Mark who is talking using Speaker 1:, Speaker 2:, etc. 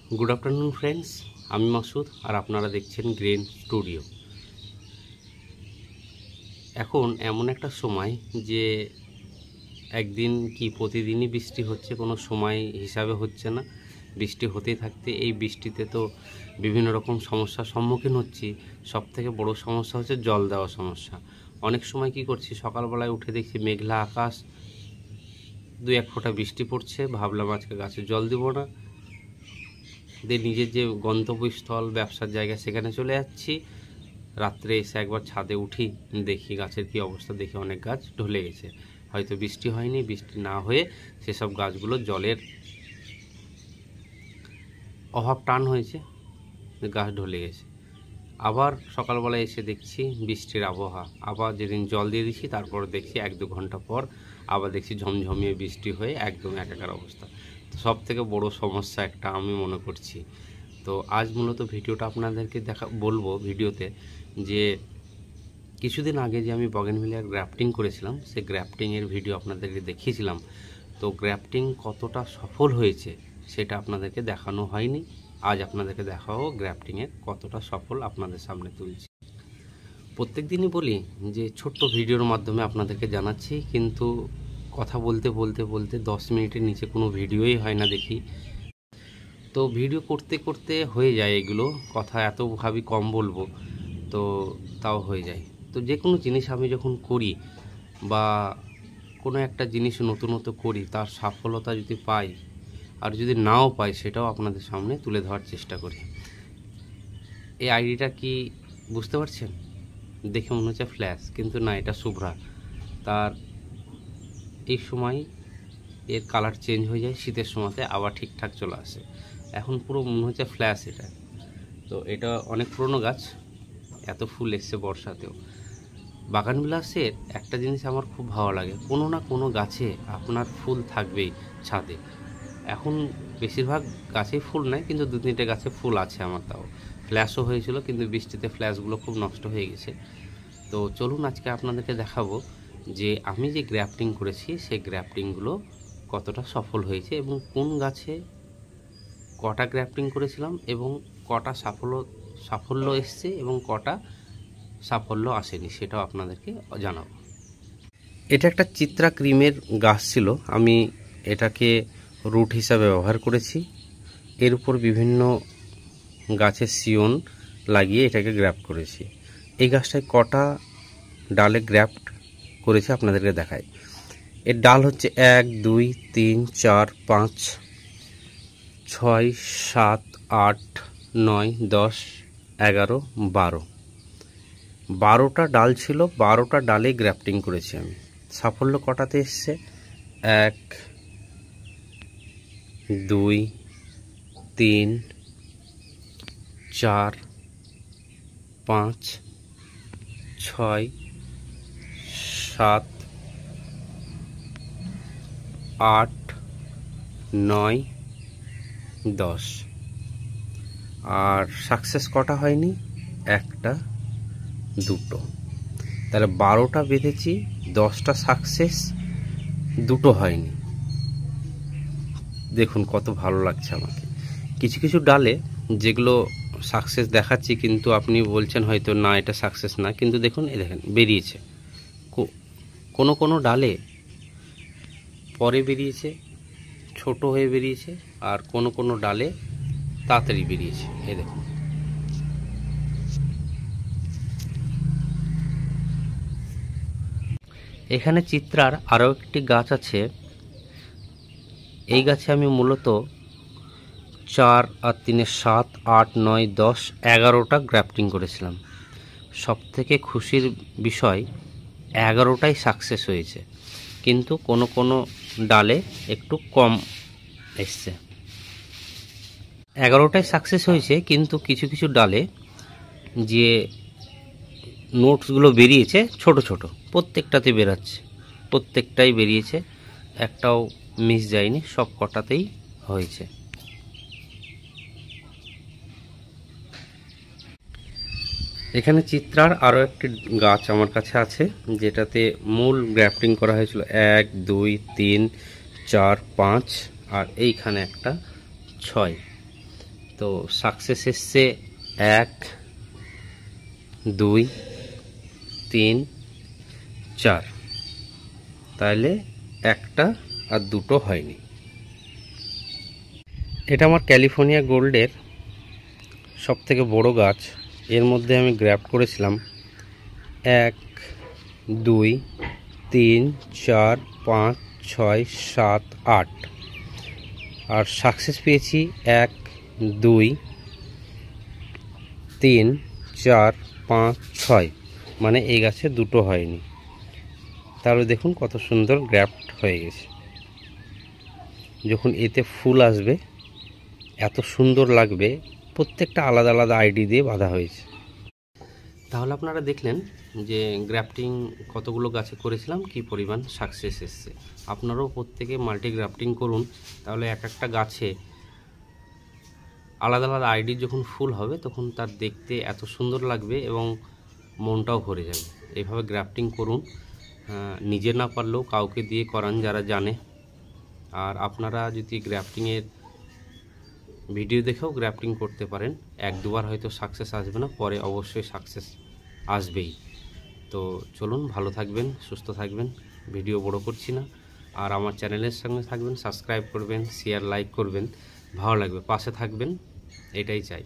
Speaker 1: Good afternoon friends, আমি মাসুদ আর আপনারা দেখছেন গ্রিন স্টুডিও। এখন এমন একটা সময় যে একদিন কি প্রতিদিনই বৃষ্টি হচ্ছে, কোনো সময় হিসাবে হচ্ছে না, বৃষ্টি হতেই থাকতে এই বৃষ্টিতে তো বিভিন্ন রকম সমস্যার সম্মুখীন হচ্ছি। সবথেকে বড় সমস্যা হচ্ছে জল দেওয়া সমস্যা। অনেক সময় কি করছি, সকালবেলায় উঠে দেখছি মেঘলা আকাশ, দু এক ফোঁটা বৃষ্টি পড়ছে, ভাবলাম আজকে গাছে জল দিব না, নিজের যে গন্তব্যস্থল ব্যবসার জায়গা সেখানে চলে যাচ্ছি। রাত্রে এসে একবার ছাদে উঠি, দেখি গাছের কি অবস্থা, দেখি অনেক গাছ ঢলে গেছে। হয়তো বৃষ্টি হয়নি, বৃষ্টি না হয়ে সেসব গাছগুলো জলের অভাব টান হয়েছে, গাছ ঢলে গেছে। আবার সকালবেলা এসে দেখছি বৃষ্টির আবহাওয়া, আবার যেদিন জল দিয়ে দিচ্ছি তারপর দেখছি 1-2 ঘন্টা পর আবার দেখছি ঝমঝমিয়ে বৃষ্টি হয়ে একদম একাকার অবস্থা। তো সব থেকে বড় সমস্যা একটা আমি মনে করছি। তো আজ মূলত ভিডিওটা আপনাদেরকে বলবো ভিডিওতে যে কিছুদিন আগে যে আমি বগেনভিলিয়ার গ্রাফটিং করেছিলাম, সেই গ্রাফটিংয়ের ভিডিও আপনাদেরকে দেখিয়েছিলাম। তো গ্রাফটিং কতটা সফল হয়েছে সেটা আপনাদেরকে দেখানো হয়নি। আজ আপনাদেরকে দেখাবো গ্রাফটিংয়ে কতটা সফল আপনাদের সামনে তুলছি। প্রত্যেক দিনই বলি যে ছোট্ট ভিডিওর মাধ্যমে আপনাদেরকে জানাচ্ছি, কিন্তু কথা বলতে বলতে বলতে 10 মিনিটের নিচে কোনো ভিডিওই হয় না দেখি। তো ভিডিও করতে করতে হয়ে যায় এগুলো, কথা এত ভাবি কম বলবো, তো তাও হয়ে যায়। তো যে কোনো জিনিস আমি যখন করি বা কোনো একটা জিনিস নতুনত্ব করি, তার সফলতা যদি পাই আর যদি নাও পাই, সেটাও আপনাদের সামনে তুলে ধরার চেষ্টা করি। এই আইডিটা কি বুঝতে পারছেন? দেখে মনে হচ্ছে ফ্ল্যাশ, কিন্তু না, এটা শুভ্রা। তার এই সময় এর কালার চেঞ্জ হয়ে যায়, শীতের সময়তে আবার ঠিকঠাক চলে আসে। এখন পুরো মনে হচ্ছে ফ্ল্যাশ এটা। তো এটা অনেক পুরনো গাছ, এত ফুল এসছে বর্ষাতেও। বাগানবিলাসের একটা জিনিস আমার খুব ভালো লাগে, কোনো না কোনো গাছে আপনার ফুল থাকবেই ছাদে। এখন বেশিরভাগ গাছেই ফুল নেই, কিন্তু 2-3টে গাছে ফুল আছে আমার। তাও ফ্ল্যাশও হয়েছিল, কিন্তু বৃষ্টিতে ফ্ল্যাশগুলো খুব নষ্ট হয়ে গেছে। তো চলুন আজকে আপনাদেরকে দেখাবো যে আমি যে গ্রাফটিং করেছি সেই গ্রাফটিংগুলো কতটা সফল হয়েছে এবং কোন গাছে কটা গ্রাফটিং করেছিলাম এবং কটা সাফল্য এসছে এবং কটা সাফল্য আসেনি, সেটাও আপনাদেরকে জানাবো। এটা একটা চিত্রা ক্রিমের গাছ ছিল, আমি এটাকে রুট হিসাবে ব্যবহার করেছি। এর উপর বিভিন্ন গাছের সিয়ন লাগিয়ে এটাকে গ্রাফট করেছি। এই গাছটায় কটা ডালে গ্রাফট করেছে আপনাদেরকে দেখাই। এর ডাল হচ্ছে 1, 2, 3, 4, 5, 6, 7, 8, 9, 10, 11, 12, 12টা ডাল ছিল। 12টা ডালে গ্রাফটিং করেছি আমি। সাফল্য কটাতে এসছে? 1, 2, 3, 4, 5, 6, 7, 8, 9, 10। আর সাকসেস কটা হয়নি? 1টা, 2টো। তাহলে 12টা বেঁধেছি, 10টা সাকসেস, 2টো হয়নি। দেখুন কত ভালো লাগছে আমাকে। কিছু কিছু ডালে যেগুলো সাকসেস দেখাচ্ছি, কিন্তু আপনি বলছেন হয়তো না এটা সাকসেস না, কিন্তু দেখুন এই দেখেন বেরিয়েছে। কোনো কোনো ডালে পরে বেরিয়েছে, ছোট হয়ে বেরিয়েছে, আর কোনো কোনো ডালে তাড়াতাড়ি বেরিয়েছে। এই দেখুন, এখানে চিত্রার আরও একটি গাছ আছে। এই গাছে আমি মূলত 4 আর 3 7, 8, 9, 10, 11টা গ্রাফটিং করেছিলাম। সবথেকে খুশির বিষয় 11টাই সাকসেস হয়েছে, কিন্তু কোনো কোনো ডালে একটু কম এসছে। 11টাই সাকসেস হয়েছে, কিন্তু কিছু কিছু ডালে যে নোটসগুলো বেরিয়েছে ছোট ছোট, প্রত্যেকটাতে বেরাচ্ছে, প্রত্যেকটাই বেরিয়েছে, একটাও মিস যায়নি, সব কটাতেই হয়েছে। এখানে চিত্রার আরও একটি গাছ আমার কাছে আছে, যেটাতে মূল গ্রাফটিং করা হয়েছিল 1, 2, 3, 4, 5, আর এইখানে একটা 6। তো সাকসেস এসছে 1 2 3 4, তাহলে একটা আর দুটো হয়নি। এটা আমার ক্যালিফোর্নিয়া গোল্ডের সব থেকে বড় গাছ। এর মধ্যে আমি গ্রাফট করেছিলাম 1 2 3 4 5 6 7 8, আর সাকসেস পেয়েছি 1 2 3 4 5 6, মানে এই গাছে দুটো হয়নি। তাহলে দেখুন কত সুন্দর গ্রাফট হয়ে গেছে। যখন এতে ফুল আসবে এত সুন্দর লাগবে, প্রত্যেকটা আলাদা আলাদা আইডি দিয়ে বাঁধা হয়েছে। তাহলে আপনারা দেখলেন যে গ্রাফটিং কতগুলো গাছে করেছিলাম, কি পরিমাণ সাকসেস এসছে। আপনারাও প্রত্যেকে মাল্টি গ্রাফটিং করুন, তাহলে এক একটা গাছে আলাদা আলাদা আইডি যখন ফুল হবে তখন তার দেখতে এত সুন্দর লাগবে এবং মনটাও ভরে যাবে। এইভাবে গ্রাফটিং করুন, নিজে না পারলেও কাউকে দিয়ে করান যারা জানে। আর আপনারা যদি গ্রাফটিংয়ের ভিডিও দেখেও গ্রাফটিং করতে পারেন, 1-2 বার হয়তো সাকসেস আসবে না, পরে অবশ্যই সাকসেস আসবেই। তো চলুন, ভালো থাকবেন, সুস্থ থাকবেন, ভিডিও বড় করছি না। আর আমার চ্যানেলের সঙ্গে থাকবেন, সাবস্ক্রাইব করবেন, শেয়ার লাইক করবেন, ভালো লাগবে, পাশে থাকবেন, এটাই চাই।